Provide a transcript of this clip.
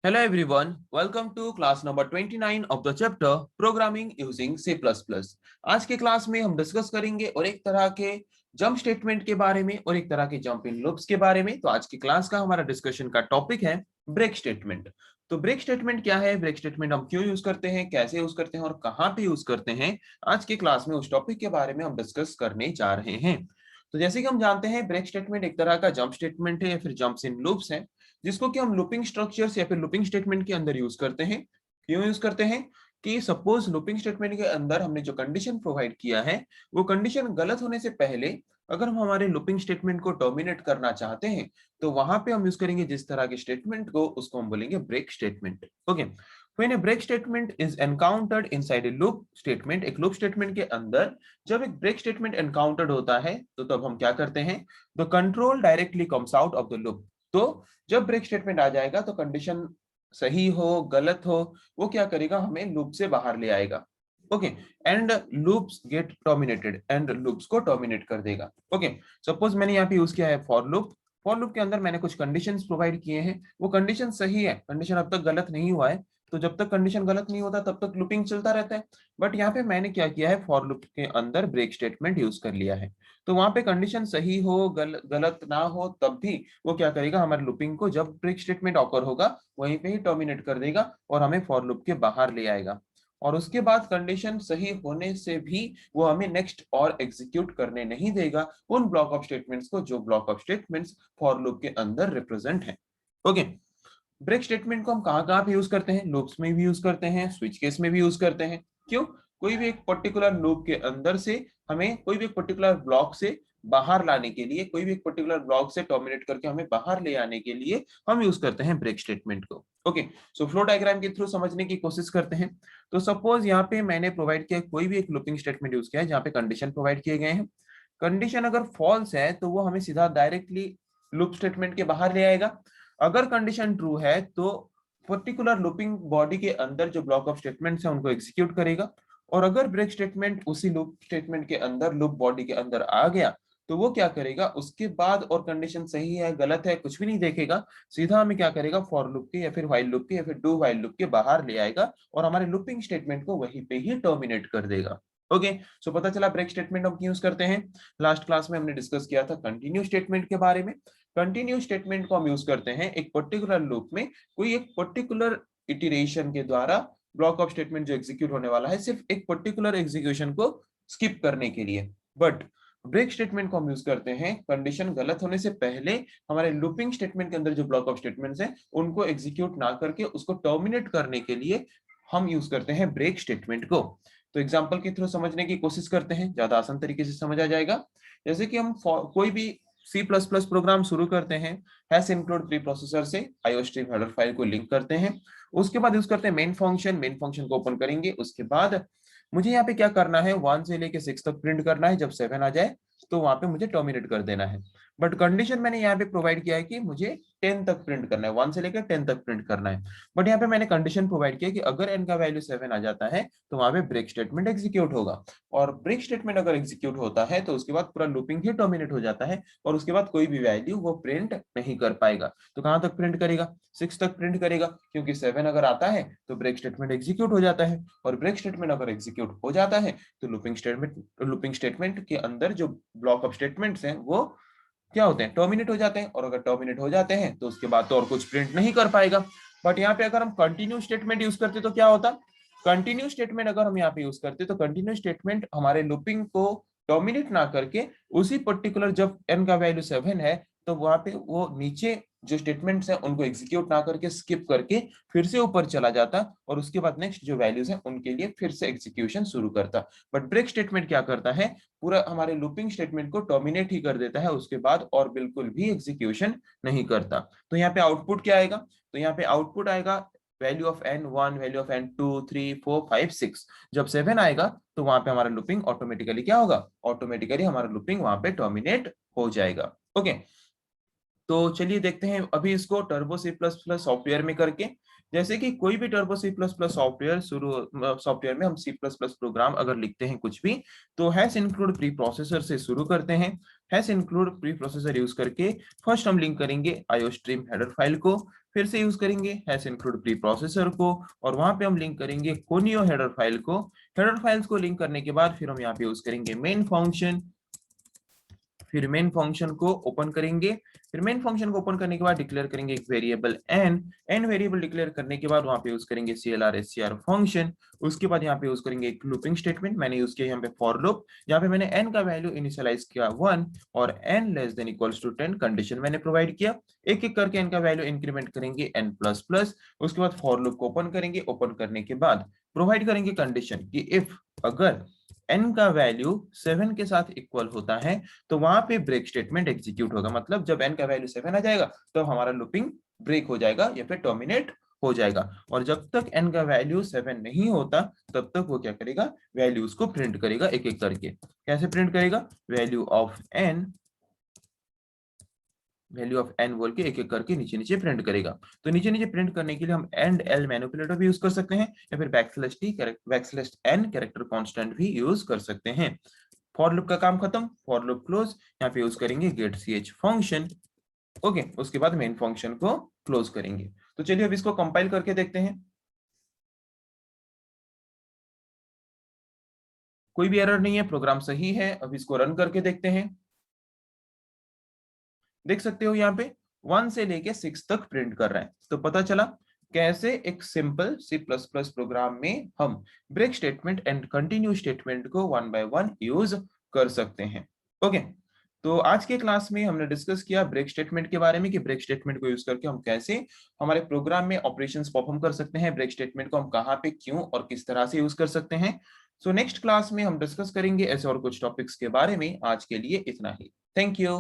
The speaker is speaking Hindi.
Hello everyone, welcome to class number 29 of the chapter Programming using C++। आज के क्लास में हम डिस्कस करेंगे और एक तरह के जंप स्टेटमेंट के बारे में और एक तरह के जंप इन लूप्स के बारे में। तो आज की क्लास का हमारा डिस्कशन का टॉपिक है ब्रेक स्टेटमेंट। तो ब्रेक स्टेटमेंट क्या है, ब्रेक स्टेटमेंट हम क्यों यूज करते हैं, कैसे यूज करते हैं और कहाँ पे यूज करते हैं, आज की क्लास में उस टॉपिक के बारे में हम डिस्कस करने जा रहे हैं। तो जैसे कि हम जानते हैं ब्रेक स्टेटमेंट एक तरह का जंप स्टेटमेंट है या फिर जंप्स इन लूप्स है, जिसको कि हम लूपिंग स्ट्रक्चर्स या फिर लूपिंग स्टेटमेंट के अंदर यूज करते हैं। क्यों यूज करते हैं कि सपोज लूपिंग स्टेटमेंट के अंदर हमने जो कंडीशन प्रोवाइड किया है वो कंडीशन गलत होने से पहले अगर हम हमारे लूपिंग स्टेटमेंट को टर्मिनेट करना चाहते हैं तो वहां पे हम यूज करेंगे जिस तरह के स्टेटमेंट को, उसको हम बोलेंगे break statement. Okay, when a break statement is encountered inside a loop statement, एक लूप स्टेटमेंट के अंदर जब एक ब्रेक स्टेटमेंट एनकाउंटर्ड होता है तो तब हम क्या करते हैं, the control directly comes out of the loop. तो जब ब्रेक स्टेटमेंट आ जाएगा तो कंडीशन सही हो गलत हो वो क्या करेगा, हमें लूप से बाहर ले आएगा। Okay, and loops get terminated, and loops को टर्मिनेट कर देगा। ओके, सपोज मैंने यहाँ पे यूज किया है फॉर लूप। फॉर लूप के अंदर मैंने कुछ कंडीशंस प्रोवाइड किए हैं, वो कंडीशन सही है, कंडीशन अब तक गलत नहीं हुआ है। तो जब तक कंडीशन गलत नहीं होता तब तक लूपिंग चलता रहता है। बट यहाँ पे मैंने क्या किया है, फॉर लूप के अंदर ब्रेक स्टेटमेंट यूज कर लिया है। तो वहां पे कंडीशन सही हो गलत ना हो तब भी वो क्या करेगा, हमारे लूपिंग को जब ब्रेक स्टेटमेंट ऑकर होगा वहीं पे ही टर्मिनेट कर देगा और हमें फॉर लूप के बाहर ले आएगा। और उसके बाद कंडीशन सही होने से भी वो हमें नेक्स्ट और एग्जीक्यूट करने नहीं देगा उन ब्लॉक ऑफ स्टेटमेंट्स को जो block of statements for loop के अंदर रिप्रेजेंट है। ओके, ब्रेक स्टेटमेंट को हम कहाँ कहाँ पे यूज करते हैं, लूप्स में भी यूज करते हैं, स्विच केस में भी यूज करते हैं। क्यों, कोई भी एक पर्टिकुलर लूप के अंदर से हमें कोई भी एक पर्टिकुलर ब्लॉक से बाहर लाने के लिए, कोई भी एक पर्टिकुलर ब्लॉक से टर्मिनेट करके हमें बाहर ले आने के लिए हम यूज करते हैं ब्रेक स्टेटमेंट को। ओके, सो फ्लो डायग्राम के थ्रू समझने की कोशिश करते हैं। तो सपोज यहाँ पे मैंने प्रोवाइड किया कोई भी एक लूपिंग स्टेटमेंट यूज किया है जहाँ पे कंडीशन प्रोवाइड किए गए हैं। कंडीशन अगर फॉल्स है तो वो हमें सीधा डायरेक्टली लूप स्टेटमेंट के बाहर ले आएगा। अगर कंडीशन ट्रू है तो पर्टिकुलर लूपिंग बॉडी के अंदर जो ब्लॉक ऑफ स्टेटमेंट्स है उनको एग्जीक्यूट करेगा। और अगर ब्रेक स्टेटमेंट उसी लूप स्टेटमेंट के अंदर लूप बॉडी के अंदर आ गया तो वो क्या करेगा, उसके बाद और कंडीशन सही है गलत है कुछ भी नहीं देखेगा, सीधा हमें क्या करेगा, फॉर लूप के या फिर व्हाइल लूप के या फिर डू व्हाइल लूप के बाहर ले आएगा और हमारे लूपिंग स्टेटमेंट को वहीं पे ही टर्मिनेट कर देगा। ओके, सो पता चला ब्रेक स्टेटमेंट हम क्यों यूज करते हैं। लास्ट क्लास में हमने डिस्कस किया था कंटिन्यू स्टेटमेंट के बारे में। कंटिन्यू स्टेटमेंट को हम यूज करते हैं एक पर्टिकुलर लूप में कोई एक पर्टिकुलर इटरेशन के द्वारा ब्लॉक ऑफ स्टेटमेंट जो एग्जीक्यूट होने वाला है सिर्फ एक पर्टिकुलर एग्जीक्यूशन को स्किप करने के लिए। बट ब्रेक स्टेटमेंट को हम यूज करते हैं कंडीशन गलत होने से पहले हमारे लूपिंग स्टेटमेंट के अंदर जो ब्लॉक ऑफ स्टेटमेंट्स हैं उनको एग्जीक्यूट ना करके उसको टर्मिनेट करने के लिए हम यूज करते हैं ब्रेक स्टेटमेंट को। तो एग्जांपल के थ्रू समझने की कोशिश करते हैं, ज्यादा आसान तरीके से समझ आ जाएगा। जैसे कि हम कोई भी C++ प्रोग्राम शुरू करते हैं, हैश इंक्लूड प्री प्रोसेसर से आईओस्ट्रीम हेडर फाइल को लिंक करते हैं। उसके बाद यूज करते हैं मेन फंक्शन, मेन फंक्शन को ओपन करेंगे। उसके बाद मुझे यहाँ पे क्या करना है, 1 से लेके 6 तक प्रिंट करना है। जब 7 आ जाए तो वहां पे मुझे टर्मिनेट कर देना है। बट कंडीशन मैंने यहाँ पे प्रोवाइड किया है कि मुझे 10 तक प्रिंट करना है, 1 से लेकर 10 तक प्रिंट करना है। बट यहाँ पे मैंने कंडीशन प्रोवाइड किया कि अगर n का वैल्यू 7 आ जाता है तो वहां पे ब्रेक स्टेटमेंट एग्जीक्यूट होगा। और ब्रेक स्टेटमेंट अगर एग्जीक्यूट होता है तो उसके बाद पूरा लूपिंग ही टर्मिनेट हो जाता है और उसके बाद कोई भी वैल्यू वो प्रिंट नहीं कर पाएगा। तो कहां तक प्रिंट करेगा, 6 तक प्रिंट करेगा, क्योंकि 7 अगर आता है तो ब्रेक स्टेटमेंट एग्जीक्यूट हो जाता है। और ब्रेक स्टेटमेंट अगर एग्जीक्यूट हो जाता है तो लूपिंग स्टेटमेंट के अंदर जो ब्लॉक ऑफ स्टेटमेंट्स हैं वो क्या होते हैं, टर्मिनेट हो जाते हैं। और अगर टर्मिनेट हो जाते हैं तो उसके बाद तो और कुछ प्रिंट नहीं कर पाएगा। बट यहाँ पे अगर हम कंटिन्यू स्टेटमेंट यूज करते तो क्या होता, कंटिन्यू स्टेटमेंट अगर हम यहाँ पे यूज करते तो कंटिन्यू स्टेटमेंट हमारे लूपिंग को डोमिनेट ना करके उसी पर्टिकुलर जब n का वैल्यू 7 है तो वहां पे वो नीचे जो स्टेटमेंट्स हैं उनको एग्जीक्यूट ना करके स्किप करके फिर से ऊपर चला जाता और उसके बाद नेक्स्ट जो वैल्यूज हैं उनके लिए फिर से एग्जीक्यूशन शुरू करता। बट ब्रेक स्टेटमेंट क्या करता है, पूरा हमारे लूपिंग स्टेटमेंट को टर्मिनेट ही कर देता है, उसके बाद और बिल्कुल भी एग्जीक्यूशन नहीं करता। तो यहाँ पे आउटपुट क्या आएगा, तो यहाँ पे आउटपुट आएगा value of n1, value of n2, 3, 4, 5, 6। जब 7 आएगा तो वहां पे हमारा लूपिंग ऑटोमेटिकली क्या होगा, ऑटोमेटिकली हमारा लूपिंग वहां पे टर्मिनेट हो जाएगा। ओके, तो चलिए देखते हैं अभी इसको Turbo C plus plus software में करके। जैसे कि कोई भी Turbo C plus plus software में हम सी प्लस प्लस प्रोग्राम अगर लिखते हैं कुछ भी, तो हैश इंक्लूड प्री प्रोसेसर से शुरू करते हैं। Hash include pre processor use करके फर्स्ट हम लिंक करेंगे आईओ स्ट्रीम हेडर फाइल को, फिर से यूज करेंगे हैश इंक्लूड प्री प्रोसेसर को, और वहां पे हम लिंक करेंगे कोनियो हेडर फाइल को। हेडर फाइल्स को लिंक करने के बाद फिर हम यहाँ पे यूज करेंगे मेन फंक्शन, फिर मेन फंक्शन को ओपन करेंगे। फिर मेन फंक्शन को ओपन करने के बाद डिक्लेयर करेंगे एक वेरिएबल एन वेरिएबल डिक्लेयर करने के बाद वहां पे यूज करेंगे clr scr फंक्शन। उसके बाद यहाँ पे यूज करेंगे एक लूपिंग स्टेटमेंट, मैंने यूज किया यहाँ पे फॉर लूप, यहाँ पे मैंने n का वैल्यू इनिशियलाइज किया 1 और n less than equals to 10 condition मैंने प्रोवाइड किया। एक एक करके n का वैल्यू इंक्रीमेंट करेंगे n प्लस प्लस। उसके बाद फॉर लूप को ओपन करेंगे, ओपन करने के बाद प्रोवाइड करेंगे कंडीशन कि इफ अगर n का वैल्यू 7 के साथ इक्वल होता है तो वहां पे ब्रेक स्टेटमेंट एग्जीक्यूट होगा। मतलब जब n का वैल्यू 7 आ जाएगा तो हमारा लूपिंग ब्रेक हो जाएगा या फिर टर्मिनेट हो जाएगा। और जब तक n का वैल्यू 7 नहीं होता तब तक वो क्या करेगा, वैल्यूज को प्रिंट करेगा एक एक करके। कैसे प्रिंट करेगा, वैल्यू ऑफ n बोल के एक एक करके नीचे नीचे प्रिंट करेगा। तो नीचे नीचे प्रिंट करने के लिए हम एंड एल मैनिपुलेटर भी यूज कर सकते हैं या फिर \n कैरेक्टर कांस्टेंट भी यूज कर सकते हैं। फॉर लूप का काम खत्म, फॉर लूप क्लोज। यहाँ पे यूज करेंगे गेट ch फंक्शन। ओके, उसके बाद मेन फंक्शन को क्लोज करेंगे। तो चलिए अब इसको कंपाइल करके देखते हैं। कोई भी एरर नहीं है, प्रोग्राम सही है। अब इसको रन करके देखते हैं। देख सकते हो यहाँ पे 1 से लेके 6 तक प्रिंट कर रहा है। तो पता चला कैसे एक सिंपल C++ प्रोग्राम में हम break statement and continue statement को 1 बाय 1 यूज कर सकते हैं। ओके, तो आज के क्लास में हमने डिस्कस किया ब्रेक स्टेटमेंट के बारे में कि ब्रेक स्टेटमेंट को यूज करके हम कैसे हमारे प्रोग्राम में ऑपरेशंस परफॉर्म कर सकते हैं, ब्रेक स्टेटमेंट को हम कहाँ पे, क्यों और किस तरह से यूज कर सकते हैं। सो नेक्स्ट क्लास में हम डिस्कस करेंगे ऐसे और कुछ टॉपिक्स के बारे में। आज के लिए इतना ही। Thank you.